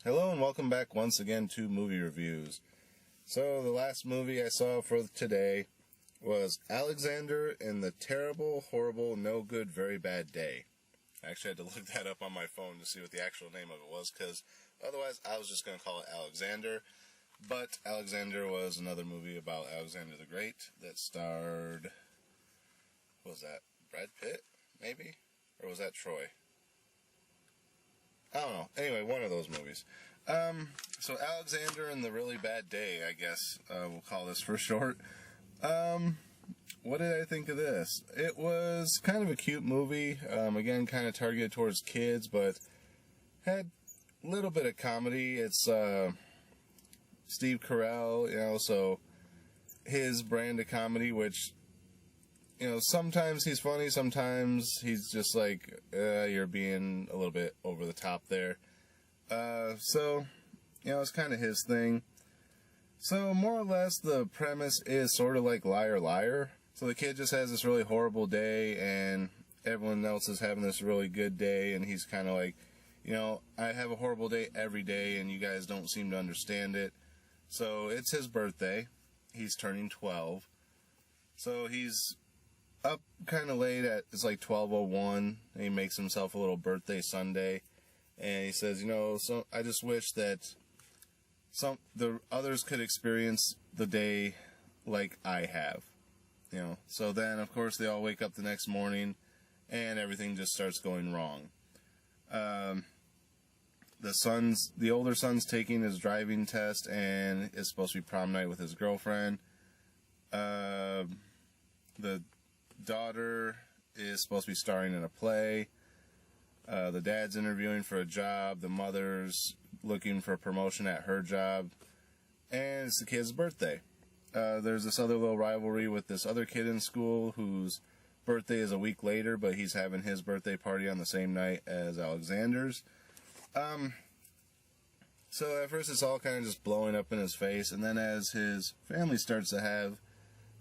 Hello and welcome back once again to Movie Reviews. So the last movie I saw for today was Alexander and the Terrible, Horrible, No Good, Very Bad Day. I actually had to look that up on my phone to see what the actual name of it was, because otherwise I was just going to call it Alexander. But Alexander was another movie about Alexander the Great that starred, what was that, Brad Pitt, maybe? Or was that Troy? I don't know. Anyway, one of those movies. So Alexander and the Really Bad Day, I guess we'll call this for short. What did I think of this? It was kind of a cute movie. Again, kind of targeted towards kids, but had a little bit of comedy. It's Steve Carell, so his brand of comedy, which, sometimes he's funny, sometimes he's just like, you're being a little bit over the top there. So, it's kind of his thing. So, more or less, the premise is sort of like Liar Liar. So the kid just has this really horrible day, and everyone else is having this really good day, and he's kind of like, I have a horrible day every day, and you guys don't seem to understand it. So, it's his birthday. He's turning 12. So, he's up kind of late it's like 12:01, and he makes himself a little birthday sundae, and he says, so I just wish that the others could experience the day like I have, So then, of course, they all wake up the next morning, and everything just starts going wrong. The older son's taking his driving test, and is supposed to be prom night with his girlfriend. The daughter is supposed to be starring in a play. The dad's interviewing for a job. The mother's looking for a promotion at her job. And it's the kid's birthday. There's this other little rivalry with this other kid in school whose birthday is a week later, but he's having his birthday party on the same night as Alexander's. So at first it's all kind of just blowing up in his face, and then as his family starts to have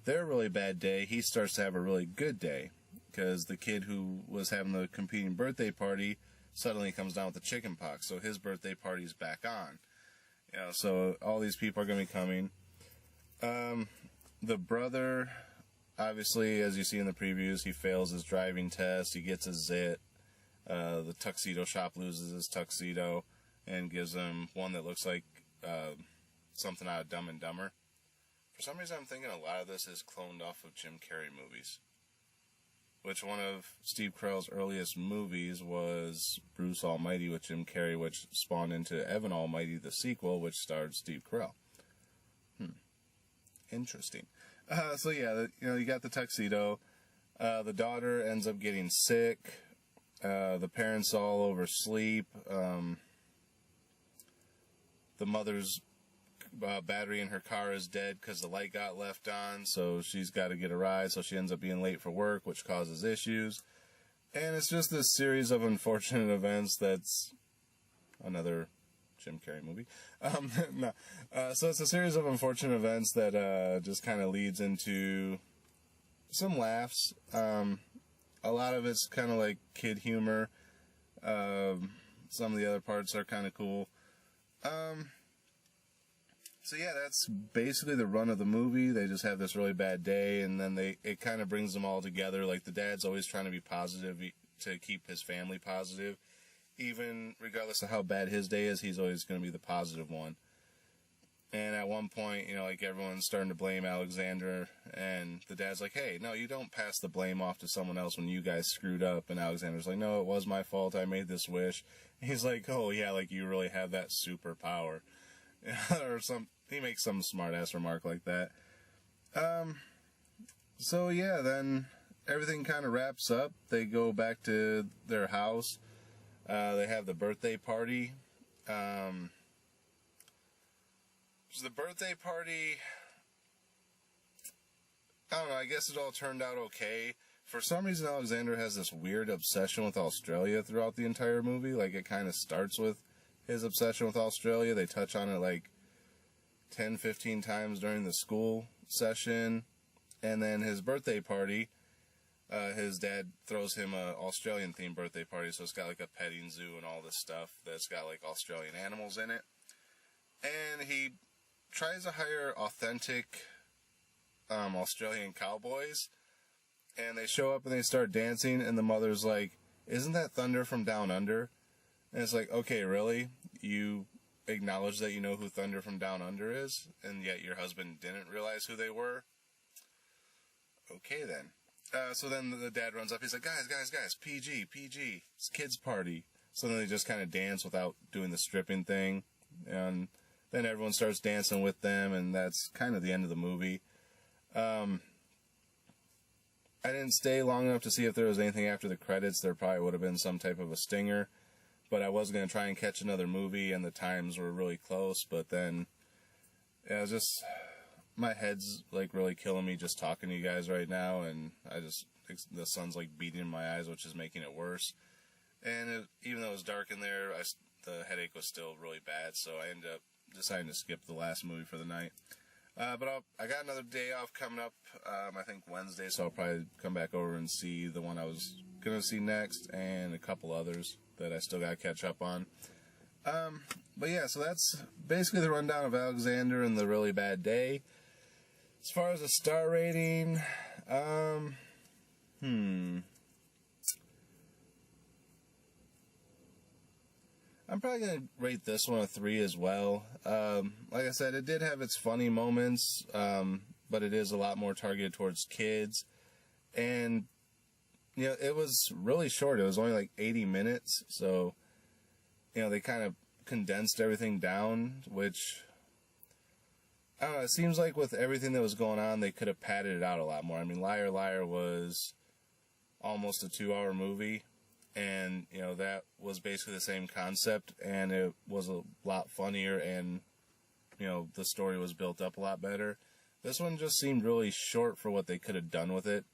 their really bad day, he starts to have a really good day, because the kid who was having the competing birthday party suddenly comes down with the chicken pox, so his birthday party's back on. So all these people are going to be coming. The brother, obviously, as you see in the previews, he fails his driving test, he gets a zit. The tuxedo shop loses his tuxedo and gives him one that looks like something out of Dumb and Dumber. For some reason, I'm thinking a lot of this is cloned off of Jim Carrey movies. Which one of Steve Carell's earliest movies was Bruce Almighty with Jim Carrey, which spawned into Evan Almighty, the sequel, which starred Steve Carell. Interesting. So yeah, you got the tuxedo. The daughter ends up getting sick. The parents all oversleep. The mother's battery in her car is dead because the light got left on, so she's got to get a ride, so she ends up being late for work, which causes issues. And it's just this series of unfortunate events that's another Jim Carrey movie. No. So it's a series of unfortunate events that just kind of leads into some laughs. A lot of it's kind of like kid humor. Some of the other parts are kind of cool. So yeah, that's basically the run of the movie. They just have this really bad day, and then it kind of brings them all together. Like, the dad's always trying to be positive to keep his family positive. Even regardless of how bad his day is, he's always going to be the positive one. And at one point, like, everyone's starting to blame Alexander, and the dad's like, hey, no, you don't pass the blame off to someone else when you guys screwed up. And Alexander's like, no, it was my fault. I made this wish. And he's like, oh yeah, like, you really have that superpower. Or he makes some smart-ass remark like that. So yeah, then everything kind of wraps up. They go back to their house. They have the birthday party. So the birthday party, I don't know, I guess it all turned out okay. For some reason, Alexander has this weird obsession with Australia throughout the entire movie. Like, it kind of starts with his obsession with Australia. They touch on it like 10, 15 times during the school session. And then his birthday party, his dad throws him a Australian themed birthday party, so it's got like a petting zoo and all this stuff that's got like Australian animals in it. And he tries to hire authentic Australian cowboys, and they show up and they start dancing, and the mother's like, "Isn't that Thunder from Down Under?" And it's like, okay, really? You acknowledge that you know who Thunder from Down Under is, and yet your husband didn't realize who they were? Okay, then. So then the dad runs up. He's like, guys, PG, it's kids' party. So then they just kind of dance without doing the stripping thing. And then everyone starts dancing with them, and that's kind of the end of the movie. I didn't stay long enough to see if there was anything after the credits. There probably would have been some type of a stinger. But I was going to try and catch another movie, and the times were really close. But then, yeah, it was just... my head's like really killing me just talking to you guys right now, and the sun's like beating in my eyes, which is making it worse. And even though it was dark in there, the headache was still really bad, so I ended up deciding to skip the last movie for the night. But I got another day off coming up, I think Wednesday, so I'll probably come back over and see the one I was going to see next, and a couple others that I still got to catch up on. But yeah, so that's basically the rundown of Alexander and the Really Bad Day. As far as a star rating, I'm probably going to rate this one a 3 as well. Like I said, it did have its funny moments, but it is a lot more targeted towards kids. And, you know, it was really short. It was only like 80 minutes. So, you know, they kind of condensed everything down, which... I don't know, it seems like with everything that was going on, they could have padded it out a lot more. I mean, Liar Liar was almost a 2-hour movie, and, you know, that was basically the same concept, and it was a lot funnier, and, you know, the story was built up a lot better. This one just seemed really short for what they could have done with it.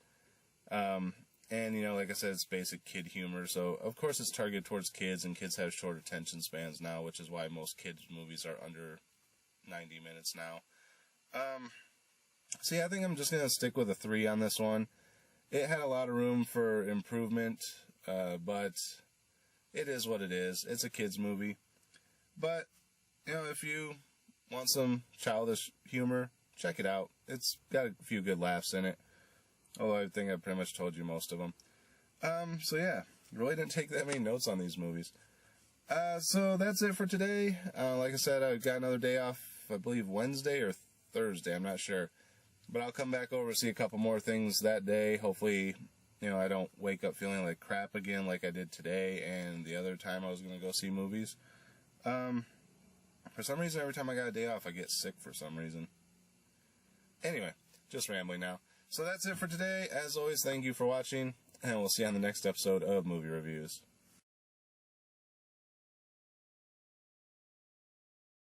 And, you know, like I said, it's basic kid humor, so of course it's targeted towards kids, and kids have short attention spans now, which is why most kids' movies are under 90 minutes now. So yeah, I think I'm just going to stick with a 3 on this one. It had a lot of room for improvement, but it is what it is. It's a kid's movie. But, you know, if you want some childish humor, check it out. It's got a few good laughs in it. Although I think I pretty much told you most of them. So yeah, really didn't take that many notes on these movies. So that's it for today. Like I said, I've got another day off, I believe Wednesday or Thursday, I'm not sure. But I'll come back over and see a couple more things that day. Hopefully, you know, I don't wake up feeling like crap again like I did today and the other time I was going to go see movies. For some reason, every time I got a day off, I get sick for some reason. Anyway, just rambling now. So that's it for today. As always, thank you for watching, and we'll see you on the next episode of Movie Reviews.